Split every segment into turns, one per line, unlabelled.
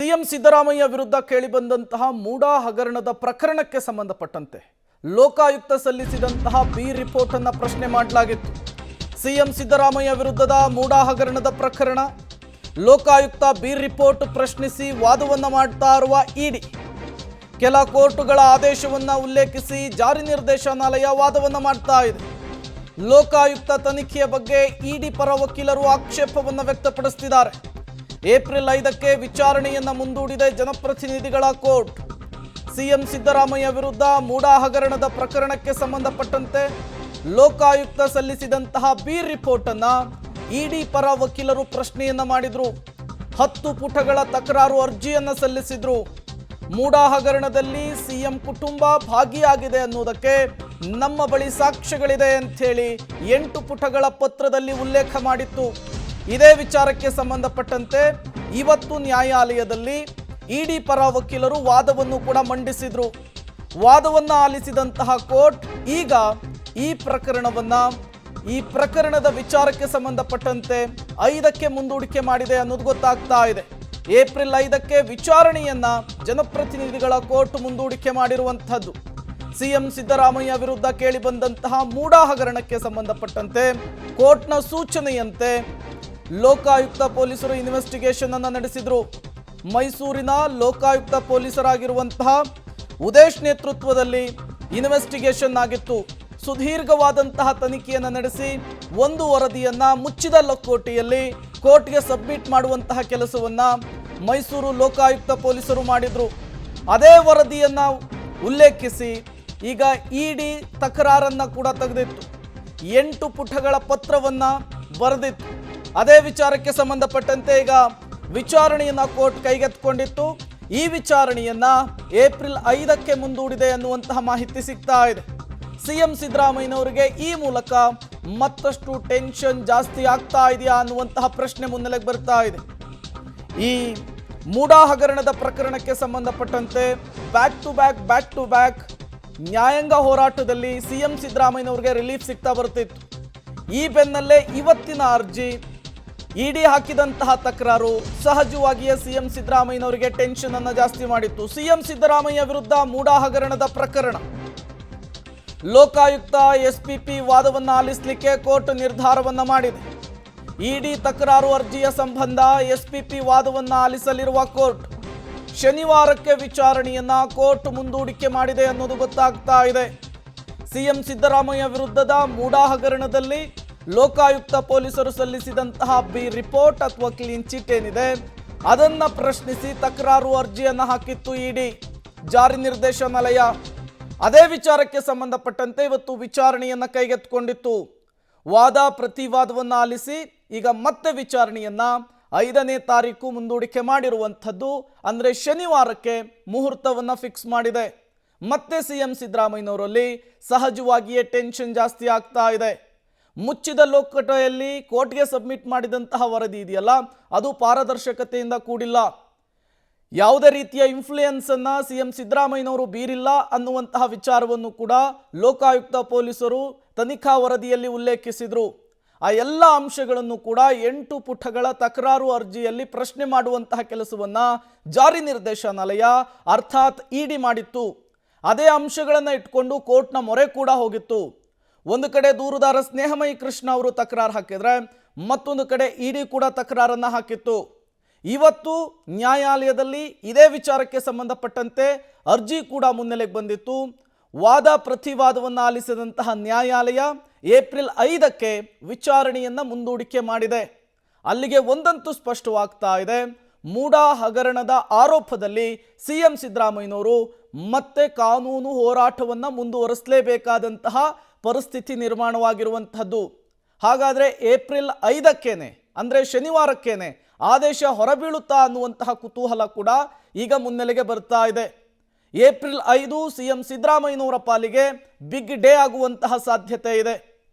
CM Siddaramaiah ವಿರುದ್ಧ ಕೇಳಿಬಂದಂತಹ ಮೂಡಾ ಹಗರಣದ ಪ್ರಕರಣಕ್ಕೆ ಸಂಬಂಧಪಟ್ಟಂತೆ ಲೋಕಾಯುಕ್ತ ಸಲ್ಲಿಸಿದಂತಹ ಬಿ ರಿಪೋರ್ಟ್ ಅನ್ನು ಪ್ರಶ್ನೆ ಮಾಡಲಾಗಿತ್ತು. ಸಿಎಂ ಸಿದ್ದರಾಮಯ್ಯ ವಿರುದ್ಧದ ಮೂಡಾ ಹಗರಣದ ಪ್ರಕರಣ ಲೋಕಾಯುಕ್ತ ಬಿ ರಿಪೋರ್ಟ್ ಪ್ರಶ್ನಿಸಿ ವಾದವನ್ನು ಮಾಡ್ತಾ ಇರುವ ಇಡಿ ಕೆಲ ಕೋರ್ಟುಗಳ ಆದೇಶವನ್ನು ಉಲ್ಲೇಖಿಸಿ ಜಾರಿ ನಿರ್ದೇಶನಾಲಯ ವಾದವನ್ನು ಮಾಡ್ತಾ ಇದೆ. ಲೋಕಾಯುಕ್ತ ತನಿಖೆಯ ಬಗ್ಗೆ ಇಡಿ ಪರ ವಕೀಲರು ಆಕ್ಷೇಪವನ್ನು ವ್ಯಕ್ತಪಡಿಸುತ್ತಿದ್ದಾರೆ. ಏಪ್ರಿಲ್ 5ಕ್ಕೆ ವಿಚಾರಣೆಯನ್ನು ಮುಂದೂಡಿದೆ ಜನಪ್ರತಿನಿಧಿಗಳ ಕೋರ್ಟ್. ಸಿಎಂ ಸಿದ್ದರಾಮಯ್ಯ ವಿರುದ್ಧ ಮೂಡಾ ಹಗರಣದ ಪ್ರಕರಣಕ್ಕೆ ಸಂಬಂಧಪಟ್ಟಂತೆ ಲೋಕಾಯುಕ್ತ ಸಲ್ಲಿಸಿದಂತಹ ಬಿ ರಿಪೋರ್ಟ್ ಅನ್ನು ಇಡಿ ಪರ ವಕೀಲರು ಪ್ರಶ್ನೆಯನ್ನ ಮಾಡಿದ್ರು. 10 ಪುಟಗಳ ತಕರಾರು ಅರ್ಜಿಯನ್ನು ಸಲ್ಲಿಸಿದ್ರು. ಮೂಡಾ ಹಗರಣದಲ್ಲಿ ಸಿಎಂ ಕುಟುಂಬ ಭಾಗಿಯಾಗಿದೆ ಅನ್ನೋದಕ್ಕೆ ನಮ್ಮ ಬಳಿ ಸಾಕ್ಷ್ಯಗಳಿದೆ ಅಂಥೇಳಿ 8 ಪುಟಗಳ ಪತ್ರದಲ್ಲಿ ಉಲ್ಲೇಖ ಮಾಡಿತ್ತು. ಇದೇ ವಿಚಾರಕ್ಕೆ ಸಂಬಂಧಪಟ್ಟಂತೆ ಇವತ್ತು ನ್ಯಾಯಾಲಯದಲ್ಲಿ ಇಡಿ ಪರ ವಕೀಲರು ವಾದವನ್ನು ಕೂಡ ಮಂಡಿಸಿದ್ರು. ವಾದವನ್ನು ಆಲಿಸಿದಂತಹ ಕೋರ್ಟ್ ಈಗ ಈ ಪ್ರಕರಣದ ವಿಚಾರಕ್ಕೆ ಸಂಬಂಧಪಟ್ಟಂತೆ 5ಕ್ಕೆ ಮುಂದೂಡಿಕೆ ಮಾಡಿದೆ ಅನ್ನೋದು ಗೊತ್ತಾಗ್ತಾ ಇದೆ. ಏಪ್ರಿಲ್ 5ಕ್ಕೆ ವಿಚಾರಣೆಯನ್ನ ಜನಪ್ರತಿನಿಧಿಗಳ ಕೋರ್ಟ್ ಮುಂದೂಡಿಕೆ ಮಾಡಿರುವಂತಹದ್ದು. ಸಿಎಂ ಸಿದ್ದರಾಮಯ್ಯ ವಿರುದ್ಧ ಕೇಳಿಬಂದಂತಹ ಮೂಡಾ ಹಗರಣಕ್ಕೆ ಸಂಬಂಧಪಟ್ಟಂತೆ ಕೋರ್ಟ್ನ ಸೂಚನೆಯಂತೆ ಲೋಕಾಯುಕ್ತ ಪೊಲೀಸರು ಇನ್ವೆಸ್ಟಿಗೇಷನ್ ಅನ್ನು ನಡೆಸಿದ್ರು. ಮೈಸೂರಿನ ಲೋಕಾಯುಕ್ತ ಪೊಲೀಸರಾಗಿರುವಂತಹ ಉದೇಶ್ ನೇತೃತ್ವದಲ್ಲಿ ಇನ್ವೆಸ್ಟಿಗೇಷನ್ ಆಗಿತ್ತು. ಸುದೀರ್ಘವಾದಂತಹ ತನಿಖೆಯನ್ನು ನಡೆಸಿ ಒಂದು ವರದಿಯನ್ನ ಮುಚ್ಚಿದ ಲಕೋಟೆಯಲ್ಲಿ ಕೋರ್ಟ್ಗೆ ಸಬ್ಮಿಟ್ ಮಾಡುವಂತಹ ಕೆಲಸವನ್ನ ಮೈಸೂರು ಲೋಕಾಯುಕ್ತ ಪೊಲೀಸರು ಮಾಡಿದ್ರು. ಅದೇ ವರದಿಯನ್ನ ಉಲ್ಲೇಖಿಸಿ ಈಗ ಇಡಿ ತಕರಾರನ್ನ ಕೂಡ ತೆಗೆದಿತ್ತು. 8 ಪುಟಗಳ ಪತ್ರವನ್ನ ಬರೆದಿತ್ತು. ಅದೇ ವಿಚಾರಕ್ಕೆ ಸಂಬಂಧಪಟ್ಟಂತೆ ಈಗ ವಿಚಾರಣೆಯನ್ನ ಕೋರ್ಟ್ ಕೈಗೆತ್ತಿಕೊಂಡಿತ್ತು. ಈ ವಿಚಾರಣೆಯನ್ನ ಏಪ್ರಿಲ್ 5ಕ್ಕೆ ಮುಂದೂಡಿದೆ ಅನ್ನುವಂತಹ ಮಾಹಿತಿ ಸಿಗ್ತಾ ಇದೆ. ಸಿಎಂ ಸಿದ್ದರಾಮಯ್ಯನವರಿಗೆ ಈ ಮೂಲಕ ಮತ್ತಷ್ಟು ಟೆನ್ಷನ್ ಜಾಸ್ತಿ ಆಗ್ತಾ ಇದೆಯಾ ಅನ್ನುವಂತಹ ಪ್ರಶ್ನೆ ಮುನ್ನೆಲೆಗೆ ಬರ್ತಾ ಇದೆ. ಈ ಮೂಡಾ ಹಗರಣದ ಪ್ರಕರಣಕ್ಕೆ ಸಂಬಂಧಪಟ್ಟಂತೆ ಬ್ಯಾಕ್ ಟು ಬ್ಯಾಕ್ ನ್ಯಾಯಾಂಗ ಹೋರಾಟದಲ್ಲಿ ಸಿಎಂ ಸಿದ್ದರಾಮಯ್ಯನವರಿಗೆ ರಿಲೀಫ್ ಸಿಗ್ತಾ ಬರ್ತಿತ್ತು. ಈ ಬೆನ್ನಲ್ಲೇ ಇವತ್ತಿನ ಅರ್ಜಿ ಇಡಿ ಹಾಕಿದಂತಹ ತಕರಾರು ಸಹಜವಾಗಿಯೇ ಸಿಎಂ ಸಿದ್ದರಾಮಯ್ಯನವರಿಗೆ ಟೆನ್ಷನ್ ಅನ್ನು ಜಾಸ್ತಿ ಮಾಡಿತ್ತು. ಸಿಎಂ ಸಿದ್ದರಾಮಯ್ಯ ವಿರುದ್ಧ ಮೂಡಾ ಹಗರಣದ ಪ್ರಕರಣ ಲೋಕಾಯುಕ್ತ ಎಸ್ಪಿಪಿ ವಾದವನ್ನು ಆಲಿಸಲಿಕ್ಕೆ ಕೋರ್ಟ್ ನಿರ್ಧಾರವನ್ನ ಮಾಡಿದೆ. ಇಡಿ ತಕರಾರು ಅರ್ಜಿಯ ಸಂಬಂಧ ಎಸ್ಪಿಪಿ ವಾದವನ್ನು ಆಲಿಸಲಿರುವ ಕೋರ್ಟ್ ಶನಿವಾರಕ್ಕೆ ವಿಚಾರಣೆಯನ್ನ ಕೋರ್ಟ್ ಮುಂದೂಡಿಕೆ ಮಾಡಿದೆ ಅನ್ನೋದು ಗೊತ್ತಾಗ್ತಾ ಇದೆ. ಸಿಎಂ ಸಿದ್ದರಾಮಯ್ಯ ವಿರುದ್ಧದ ಮೂಡಾ ಹಗರಣದಲ್ಲಿ ಲೋಕಾಯುಕ್ತ ಪೊಲೀಸರು ಸಲ್ಲಿಸಿದಂತಹ ಬಿ ರಿಪೋರ್ಟ್ ಅಥವಾ ಕ್ಲೀನ್ ಚಿಟ್ ಏನಿದೆ ಅದನ್ನ ಪ್ರಶ್ನಿಸಿ ತಕರಾರು ಅರ್ಜಿಯನ್ನು ಹಾಕಿತ್ತು ಇಡಿ ಜಾರಿ ನಿರ್ದೇಶನಾಲಯ. ಅದೇ ವಿಚಾರಕ್ಕೆ ಸಂಬಂಧಪಟ್ಟಂತೆ ಇವತ್ತು ವಿಚಾರಣೆಯನ್ನ ಕೈಗೆತ್ತಿಕೊಂಡಿತ್ತು. ವಾದ ಪ್ರತಿವಾದವನ್ನು ಆಲಿಸಿ ಈಗ ಮತ್ತೆ ವಿಚಾರಣೆಯನ್ನ 5ನೇ ತಾರೀಕು ಮುಂದೂಡಿಕೆ ಮಾಡಿರುವಂಥದ್ದು. ಅಂದರೆ ಶನಿವಾರಕ್ಕೆ ಮುಹೂರ್ತವನ್ನು ಫಿಕ್ಸ್ ಮಾಡಿದೆ. ಮತ್ತೆ ಸಿಎಂ ಸಿದ್ದರಾಮಯ್ಯನವರಲ್ಲಿ ಸಹಜವಾಗಿಯೇ ಟೆನ್ಷನ್ ಜಾಸ್ತಿ ಆಗ್ತಾ ಇದೆ. ಮುಚ್ಚಿದ ಲೋಕಟೆಯಲ್ಲಿ ಕೋರ್ಟ್ಗೆ ಸಬ್ಮಿಟ್ ಮಾಡಿದಂತಹ ವರದಿ ಇದೆಯಲ್ಲ ಅದು ಪಾರದರ್ಶಕತೆಯಿಂದ ಕೂಡಿಲ್ಲ. ಯಾವುದೇ ರೀತಿಯ ಇನ್ಫ್ಲೂಯೆನ್ಸ್ ಅನ್ನ ಸಿಎಂ ಸಿದ್ದರಾಮಯ್ಯನವರು ಬೀರಿಲ್ಲ ಅನ್ನುವಂತಹ ವಿಚಾರವನ್ನು ಕೂಡ ಲೋಕಾಯುಕ್ತ ಪೊಲೀಸರು ತನಿಖಾ ವರದಿಯಲ್ಲಿ ಉಲ್ಲೇಖಿಸಿದ್ರು. ಆ ಎಲ್ಲ ಅಂಶಗಳನ್ನು ಕೂಡ 8 ಪುಟಗಳ ತಕರಾರು ಅರ್ಜಿಯಲ್ಲಿ ಪ್ರಶ್ನೆ ಮಾಡುವಂತಹ ಕೆಲಸವನ್ನ ಜಾರಿ ನಿರ್ದೇಶನಾಲಯ ಅರ್ಥಾತ್ ಇಡಿ ಮಾಡಿತ್ತು. ಅದೇ ಅಂಶಗಳನ್ನು ಇಟ್ಕೊಂಡು ಕೋರ್ಟ್ನ ಮೊರೆ ಕೂಡ ಹೋಗಿತ್ತು. ಒಂದು ಕಡೆ ದೂರುದಾರ ಸ್ನೇಹಮಯಿ ಕೃಷ್ಣ ಅವರು ತಕರಾರು ಹಾಕಿದ್ರೆ ಮತ್ತೊಂದು ಕಡೆ ಇಡಿ ಕೂಡ ತಕರಾರನ್ನ ಹಾಕಿತ್ತು. ಇವತ್ತು ನ್ಯಾಯಾಲಯದಲ್ಲಿ ಇದೇ ವಿಚಾರಕ್ಕೆ ಸಂಬಂಧಪಟ್ಟಂತೆ ಅರ್ಜಿ ಕೂಡ ಮುನ್ನೆಲೆಗೆ ಬಂದಿತ್ತು. ವಾದ ಪ್ರತಿವಾದವನ್ನು ಆಲಿಸಿದಂತಹ ನ್ಯಾಯಾಲಯ ಏಪ್ರಿಲ್ 5ಕ್ಕೆ ವಿಚಾರಣೆಯನ್ನ ಮುಂದೂಡಿಕೆ ಮಾಡಿದೆ. ಅಲ್ಲಿಗೆ ಒಂದಂತೂ ಸ್ಪಷ್ಟವಾಗ್ತಾ ಇದೆ, ಮೂಡಾ ಹಗರಣದ ಆರೋಪದಲ್ಲಿ ಸಿಎಂ ಸಿದ್ದರಾಮಯ್ಯನವರು ಮತ್ತೆ ಕಾನೂನು ಹೋರಾಟವನ್ನ ಮುಂದುವರಿಸಲೇಬೇಕಾದಂತಹ ಪರಿಸ್ಥಿತಿ ನಿರ್ಮಾಣವಾಗಿರುವಂತಹದ್ದು. ಹಾಗಾದ್ರೆ ಏಪ್ರಿಲ್ 5ಕ್ಕೇನೆ ಅಂದ್ರೆ ಶನಿವಾರಕ್ಕೇನೆ ಆದೇಶ ಹೊರಬೀಳುತ್ತಾ ಅನ್ನುವಂತಹ ಕುತೂಹಲ ಕೂಡ ಈಗ ಮುನ್ನೆಲೆಗೆ ಬರ್ತಾ ಇದೆ. ಏಪ್ರಿಲ್ 5 ಸಿಎಂ ಸಿದ್ದರಾಮಯ್ಯನವರ ಪಾಲಿಗೆ ಬಿಗ್ ಡೇ ಆಗುವಂತಹ ಸಾಧ್ಯತೆ ಇದೆ.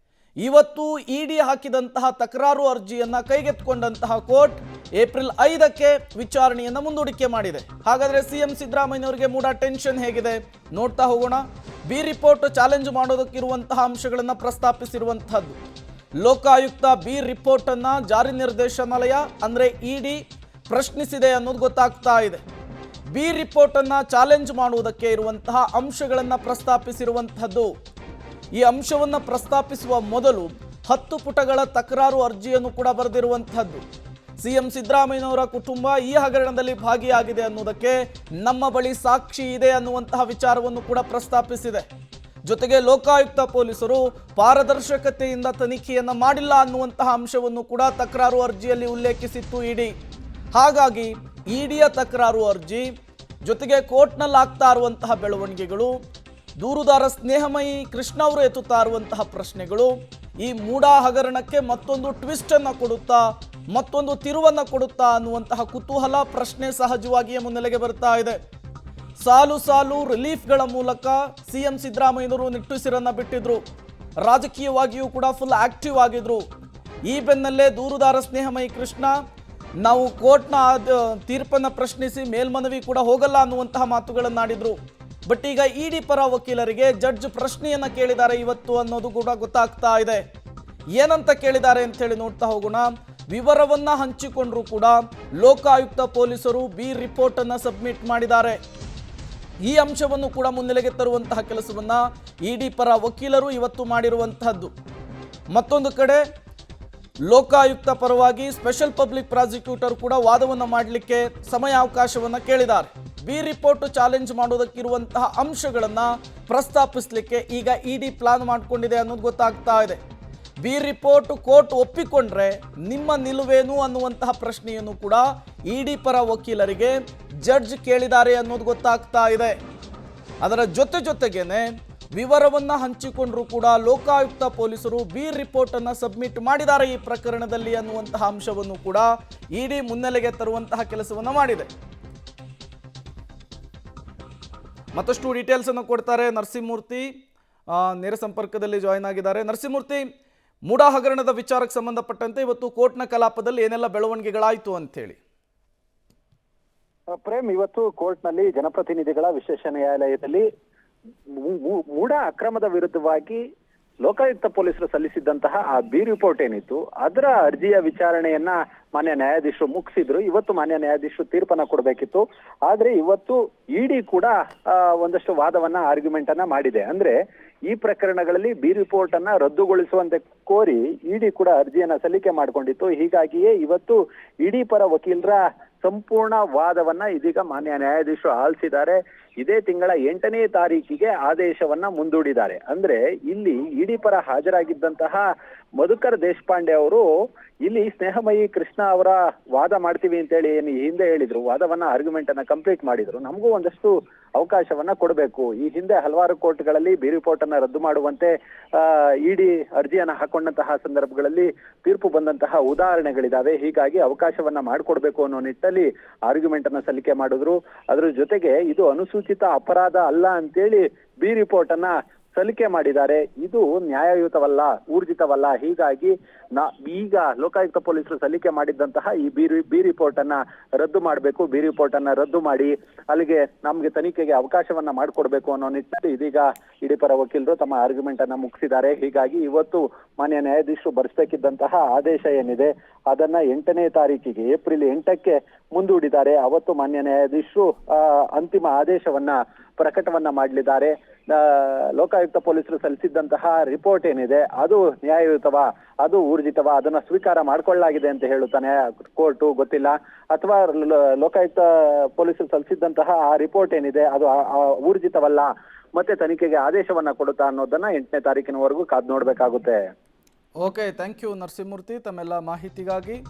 ಇವತ್ತು ಇಡಿ ಹಾಕಿದಂತಹ ತಕರಾರು ಅರ್ಜಿಯನ್ನ ಕೈಗೆತ್ತಿಕೊಂಡಂತಹ ಕೋರ್ಟ್ ಏಪ್ರಿಲ್ 5ಕ್ಕೆ ವಿಚಾರಣೆಯನ್ನ ಮುಂದೂಡಿಕೆ ಮಾಡಿದೆ. ಹಾಗಾದ್ರೆ ಸಿಎಂ ಸಿದ್ದರಾಮಯ್ಯನವರಿಗೆ ಮೂಡಾ ಟೆನ್ಷನ್ ಹೇಗಿದೆ ನೋಡ್ತಾ ಹೋಗೋಣ. ಬಿ ರಿಪೋರ್ಟ್ ಚಾಲೆಂಜ್ ಮಾಡೋದಕ್ಕಿರುವಂತಹ ಅಂಶಗಳನ್ನ ಪ್ರಸ್ತಾಪಿಸಿರುವಂತಹದ್ದು. ಲೋಕಾಯುಕ್ತ ಬಿ ರಿಪೋರ್ಟ್ ಅನ್ನ ಜಾರಿ ನಿರ್ದೇಶನಾಲಯ ಅಂದ್ರೆ ಇಡಿ ಪ್ರಶ್ನಿಸಿದೆ ಅನ್ನೋದು ಗೊತ್ತಾಗ್ತಾ ಇದೆ. ಬಿ ರಿಪೋರ್ಟನ್ನು ಚಾಲೆಂಜ್ ಮಾಡುವುದಕ್ಕೆ ಇರುವಂತಹ ಅಂಶಗಳನ್ನು ಪ್ರಸ್ತಾಪಿಸಿರುವಂಥದ್ದು. ಈ ಅಂಶವನ್ನು ಪ್ರಸ್ತಾಪಿಸುವ ಮೊದಲು 10 ಪುಟಗಳ ತಕರಾರು ಅರ್ಜಿಯನ್ನು ಕೂಡ ಬರೆದಿರುವಂಥದ್ದು. ಸಿಎಂ ಸಿದ್ದರಾಮಯ್ಯನವರ ಕುಟುಂಬ ಈ ಹಗರಣದಲ್ಲಿ ಭಾಗಿಯಾಗಿದೆ ಅನ್ನೋದಕ್ಕೆ ನಮ್ಮ ಬಳಿ ಸಾಕ್ಷಿ ಇದೆ ಅನ್ನುವಂತಹ ವಿಚಾರವನ್ನು ಕೂಡ ಪ್ರಸ್ತಾಪಿಸಿದೆ. ಜೊತೆಗೆ ಲೋಕಾಯುಕ್ತ ಪೊಲೀಸರು ಪಾರದರ್ಶಕತೆಯಿಂದ ತನಿಖೆಯನ್ನು ಮಾಡಿಲ್ಲ ಅನ್ನುವಂತಹ ಅಂಶವನ್ನು ಕೂಡ ತಕರಾರು ಅರ್ಜಿಯಲ್ಲಿ ಉಲ್ಲೇಖಿಸಿತ್ತು ಇಡಿ. ಹಾಗಾಗಿ ಇಡಿಯ ತಕರಾರು ಅರ್ಜಿ ಜೊತೆಗೆ ಕೋರ್ಟ್ನಲ್ಲಿ ಆಗ್ತಾ ಇರುವಂತಹ ಬೆಳವಣಿಗೆಗಳು, ದೂರುದಾರ ಸ್ನೇಹಮಯಿ ಕೃಷ್ಣ ಅವರು ಎತ್ತುತ್ತಾ ಇರುವಂತಹ ಪ್ರಶ್ನೆಗಳು ಈ ಮೂಡಾ ಹಗರಣಕ್ಕೆ ಮತ್ತೊಂದು ಟ್ವಿಸ್ಟ್ ಅನ್ನು ಕೊಡುತ್ತಾ, ಮತ್ತೊಂದು ತಿರುವನ್ನು ಕೊಡುತ್ತಾ ಅನ್ನುವಂತಹ ಕುತೂಹಲ, ಪ್ರಶ್ನೆ ಸಹಜವಾಗಿಯೇ ಮುನ್ನೆಲೆಗೆ ಬರ್ತಾ ಇದೆ. ಸಾಲು ಸಾಲು ರಿಲೀಫ್ಗಳ ಮೂಲಕ ಸಿಎಂ ಸಿದ್ದರಾಮಯ್ಯನವರು ನಿಟ್ಟುಸಿರನ್ನು ಬಿಟ್ಟಿದ್ರು. ರಾಜಕೀಯವಾಗಿಯೂ ಕೂಡ ಫುಲ್ ಆಕ್ಟಿವ್ ಆಗಿದ್ರು. ಈ ಬೆನ್ನಲ್ಲೇ ದೂರುದಾರ ಸ್ನೇಹಮಯಿ ಕೃಷ್ಣ ನಾವು ಕೋರ್ಟ್ನ ತೀರ್ಪನ್ನು ಪ್ರಶ್ನಿಸಿ ಮೇಲ್ಮನವಿ ಕೂಡ ಹೋಗಲ್ಲ ಅನ್ನುವಂತಹ ಮಾತುಗಳನ್ನಾಡಿದ್ರು. ಬಟ್ ಈಗ ಇಡಿ ಪರ ವಕೀಲರಿಗೆ ಜಡ್ಜ್ ಪ್ರಶ್ನೆಯನ್ನು ಕೇಳಿದ್ದಾರೆ ಇವತ್ತು ಅನ್ನೋದು ಕೂಡ ಗೊತ್ತಾಗ್ತಾ ಇದೆ. ಏನಂತ ಕೇಳಿದ್ದಾರೆ ಅಂತ ಹೇಳಿ ನೋಡ್ತಾ ಹೋಗೋಣ. ವಿವರವನ್ನ ಹಂಚಿಕೊಂಡ್ರು ಕೂಡ ಲೋಕಾಯುಕ್ತ ಪೊಲೀಸರು ಬಿ ರಿಪೋರ್ಟ್ ಅನ್ನು ಸಬ್ಮಿಟ್ ಮಾಡಿದ್ದಾರೆ. ಈ ಅಂಶವನ್ನು ಕೂಡ ಮುನ್ನೆಲೆಗೆ ತರುವಂತಹ ಕೆಲಸವನ್ನ ಇಡಿ ಪರ ವಕೀಲರು ಇವತ್ತು ಮಾಡಿರುವಂತಹದ್ದು. ಮತ್ತೊಂದು ಕಡೆ ಲೋಕಾಯುಕ್ತ ಪರವಾಗಿ ಸ್ಪೆಷಲ್ ಪಬ್ಲಿಕ್ ಪ್ರಾಸಿಕ್ಯೂಟರ್ ಕೂಡ ವಾದವನ್ನು ಮಾಡಲಿಕ್ಕೆ ಸಮಯಾವಕಾಶವನ್ನು ಕೇಳಿದ್ದಾರೆ. ಬಿ ರಿಪೋರ್ಟ್ ಚಾಲೆಂಜ್ ಮಾಡೋದಕ್ಕಿರುವಂತಹ ಅಂಶಗಳನ್ನು ಪ್ರಸ್ತಾಪಿಸಲಿಕ್ಕೆ ಈಗ ಇಡಿ ಪ್ಲಾನ್ ಮಾಡಿಕೊಂಡಿದೆ ಅನ್ನೋದು ಗೊತ್ತಾಗ್ತಾ ಇದೆ. ಬಿ ರಿಪೋರ್ಟ್ ಕೋರ್ಟ್ ಒಪ್ಪಿಕೊಂಡ್ರೆ ನಿಮ್ಮ ನಿಲುವೇನು ಅನ್ನುವಂತಹ ಪ್ರಶ್ನೆಯನ್ನು ಕೂಡ ಇಡಿ ಪರ ವಕೀಲರಿಗೆ ಜಡ್ಜ್ ಕೇಳಿದ್ದಾರೆ ಅನ್ನೋದು ಗೊತ್ತಾಗ್ತಾ ಇದೆ. ಅದರ ಜೊತೆಗೇನೆ ವಿವರವನ್ನು ಹಂಚಿಕೊಂಡ್ರು ಕೂಡ ಲೋಕಾಯುಕ್ತ ಪೊಲೀಸರು ಬಿ ರಿಪೋರ್ಟ್ ಅನ್ನು ಸಬ್ಮಿಟ್ ಮಾಡಿದ್ದಾರೆ ಈ ಪ್ರಕರಣದಲ್ಲಿ ಅನ್ನುವಂತಹ ಅಂಶವನ್ನು ಕೂಡ ಇಡಿ ಮುನ್ನೆಲೆಗೆ ತರುವಂತಹ ಕೆಲಸವನ್ನು ಮಾಡಿದೆ. ಮತ್ತಷ್ಟು ಡೀಟೇಲ್ಸ್ ಅನ್ನು ಕೊಡ್ತಾರೆ ನರಸಿಂಹಮೂರ್ತಿ, ನೇರ ಸಂಪರ್ಕದಲ್ಲಿ ಜಾಯಿನ್ ಆಗಿದ್ದಾರೆ. ನರಸಿಂಹಮೂರ್ತಿ, ಮೂಡಾ ಹಗರಣದ ವಿಚಾರಕ್ಕೆ ಸಂಬಂಧಪಟ್ಟಂತೆ ಇವತ್ತು ಕೋರ್ಟ್ನ ಕಲಾಪದಲ್ಲಿ ಏನೆಲ್ಲ ಬೆಳವಣಿಗೆಗಳಾಯಿತು ಅಂತ ಹೇಳಿ.
ಪ್ರೇಮ್, ಇವತ್ತು ಕೋರ್ಟ್ನಲ್ಲಿ ಜನಪ್ರತಿನಿಧಿಗಳ ವಿಶೇಷ ನ್ಯಾಯಾಲಯದಲ್ಲಿ ಮೂಡಾ ಅಕ್ರಮದ ವಿರುದ್ಧವಾಗಿ ಲೋಕಾಯುಕ್ತ ಪೊಲೀಸರು ಸಲ್ಲಿಸಿದ್ದಂತಹ ಆ ಬಿ ರಿಪೋರ್ಟ್ ಏನಿತ್ತು ಅದರ ಅರ್ಜಿಯ ವಿಚಾರಣೆಯನ್ನ ಮಾನ್ಯ ನ್ಯಾಯಾಧೀಶರು ಮುಗಿಸಿದ್ರು. ಇವತ್ತು ಮಾನ್ಯ ನ್ಯಾಯಾಧೀಶರು ತೀರ್ಪನ್ನ ಕೊಡಬೇಕಿತ್ತು. ಆದ್ರೆ ಇವತ್ತು ಇಡಿ ಕೂಡ ಒಂದಷ್ಟು ವಾದವನ್ನ ಆರ್ಗ್ಯುಮೆಂಟ್ ಅನ್ನ ಮಾಡಿದೆ. ಅಂದ್ರೆ ಈ ಪ್ರಕರಣಗಳಲ್ಲಿ ಬಿ ರಿಪೋರ್ಟ್ ಅನ್ನ ರದ್ದುಗೊಳಿಸುವಂತೆ ಕೋರಿ ಇಡಿ ಕೂಡ ಅರ್ಜಿಯನ್ನ ಸಲ್ಲಿಕೆ ಮಾಡಿಕೊಂಡಿತ್ತು. ಹೀಗಾಗಿಯೇ ಇವತ್ತು ಇಡಿ ಪರ ವಕೀಲರ ಸಂಪೂರ್ಣ ವಾದವನ್ನ ಇದೀಗ ಮಾನ್ಯ ನ್ಯಾಯಾಧೀಶರು ಆಲಿಸಿದ್ದಾರೆ. ಇದೇ ತಿಂಗಳ 8ನೇ ತಾರೀಕಿಗೆ ಆದೇಶವನ್ನ ಮುಂದೂಡಿದ್ದಾರೆ. ಅಂದ್ರೆ ಇಲ್ಲಿ ಇಡಿ ಪರ ಹಾಜರಾಗಿದ್ದಂತಹ ಮಧುಕರ್ ದೇಶಪಾಂಡೆ ಅವರು ಇಲ್ಲಿ ಸ್ನೇಹಮಯಿ ಕೃಷ್ಣ ಅವರ ವಾದ ಮಾಡ್ತೀವಿ ಅಂತೇಳಿ ಏನು ಹಿಂದೆ ಹೇಳಿದ್ರು, ವಾದವನ್ನ ಆರ್ಗ್ಯುಮೆಂಟ್ ಅನ್ನ ಕಂಪ್ಲೀಟ್ ಮಾಡಿದ್ರು. ನಮಗೂ ಒಂದಷ್ಟು ಅವಕಾಶವನ್ನ ಕೊಡಬೇಕು. ಈ ಹಿಂದೆ ಹಲವಾರು ಕೋರ್ಟ್ಗಳಲ್ಲಿ ಬಿ ರಿಪೋರ್ಟ್ ಅನ್ನ ರದ್ದು ಮಾಡುವಂತೆ ಇಡಿ ಅರ್ಜಿಯನ್ನ ಹಾಕೊಂಡಂತಹ ಸಂದರ್ಭಗಳಲ್ಲಿ ತೀರ್ಪು ಬಂದಂತಹ ಉದಾಹರಣೆಗಳಿದಾವೆ. ಹೀಗಾಗಿ ಅವಕಾಶವನ್ನ ಮಾಡಿಕೊಡ್ಬೇಕು ಅನ್ನೋ ನಿಟ್ಟಲ್ಲಿ ಆರ್ಗ್ಯುಮೆಂಟ್ ಅನ್ನ ಸಲ್ಲಿಕೆ ಮಾಡಿದ್ರು. ಅದ್ರ ಜೊತೆಗೆ ಇದು ಅನುಸೂಚಿತ ಅಪರಾಧ ಅಲ್ಲ ಅಂತೇಳಿ ಬಿ ರಿಪೋರ್ಟ್ ಅನ್ನ ಸಲ್ಲಿಕೆ ಮಾಡಿದ್ದಾರೆ. ಇದು ನ್ಯಾಯಯುತವಲ್ಲ, ಊರ್ಜಿತವಲ್ಲ. ಹೀಗಾಗಿ ಈಗ ಲೋಕಾಯುಕ್ತ ಪೊಲೀಸರು ಸಲ್ಲಿಕೆ ಮಾಡಿದ್ದಂತಹ ಈ ಬಿ ರಿಪೋರ್ಟ್ ಅನ್ನ ರದ್ದು ಮಾಡಬೇಕು, ಬಿ ರಿಪೋರ್ಟ್ ಅನ್ನ ರದ್ದು ಮಾಡಿ ಅಲ್ಲಿಗೆ ನಮ್ಗೆ ತನಿಖೆಗೆ ಅವಕಾಶವನ್ನ ಮಾಡಿಕೊಡ್ಬೇಕು ಅನ್ನೋ ನಿಟ್ಟಿನಲ್ಲಿ ಇದೀಗ ಇಡಿ ಪರ ವಕೀಲರು ತಮ್ಮ ಆರ್ಗ್ಯುಮೆಂಟ್ ಅನ್ನ ಮುಗಿಸಿದ್ದಾರೆ. ಹೀಗಾಗಿ ಇವತ್ತು ಮಾನ್ಯ ನ್ಯಾಯಾಧೀಶರು ಬರೆಸಬೇಕಿದ್ದಂತಹ ಆದೇಶ ಏನಿದೆ ಅದನ್ನ 8ನೇ ತಾರೀಕಿಗೆ ಏಪ್ರಿಲ್ 8ಕ್ಕೆ ಮುಂದೂಡಿದ್ದಾರೆ. ಅವತ್ತು ಮಾನ್ಯ ನ್ಯಾಯಾಧೀಶರು ಅಂತಿಮ ಆದೇಶವನ್ನ ಪ್ರಕಟವನ್ನ ಮಾಡಲಿದ್ದಾರೆ. ಲೋಕಾಯುಕ್ತ ಪೊಲೀಸರು ಸಲ್ಲಿಸಿದ್ದಂತಹ ರಿಪೋರ್ಟ್ ಏನಿದೆ ಅದು ನ್ಯಾಯಯುತವಾ, ಅದು ಊರ್ಜಿತವಾ, ಅದನ್ನ ಸ್ವೀಕಾರ ಮಾಡ್ಕೊಳ್ಳಲಾಗಿದೆ ಅಂತ ಹೇಳುತ್ತಾನೆ ಕೋರ್ಟು, ಗೊತ್ತಿಲ್ಲ. ಅಥವಾ ಲೋಕಾಯುಕ್ತ ಪೊಲೀಸರು ಸಲ್ಲಿಸಿದ್ದಂತಹ ಆ ರಿಪೋರ್ಟ್ ಏನಿದೆ ಅದು ಊರ್ಜಿತವಲ್ಲ, ಮತ್ತೆ ತನಿಖೆಗೆ ಆದೇಶವನ್ನ ಕೊಡುತ್ತಾ ಅನ್ನೋದನ್ನ 8ನೇ ತಾರೀಕಿನವರೆಗೂ ಕಾದು ನೋಡ್ಬೇಕಾಗುತ್ತೆ.
ಓಕೆ, ಥ್ಯಾಂಕ್ ಯು ನರಸಿಂಹಮೂರ್ತಿ ತಮ್ಮೆಲ್ಲ ಮಾಹಿತಿಗಾಗಿ.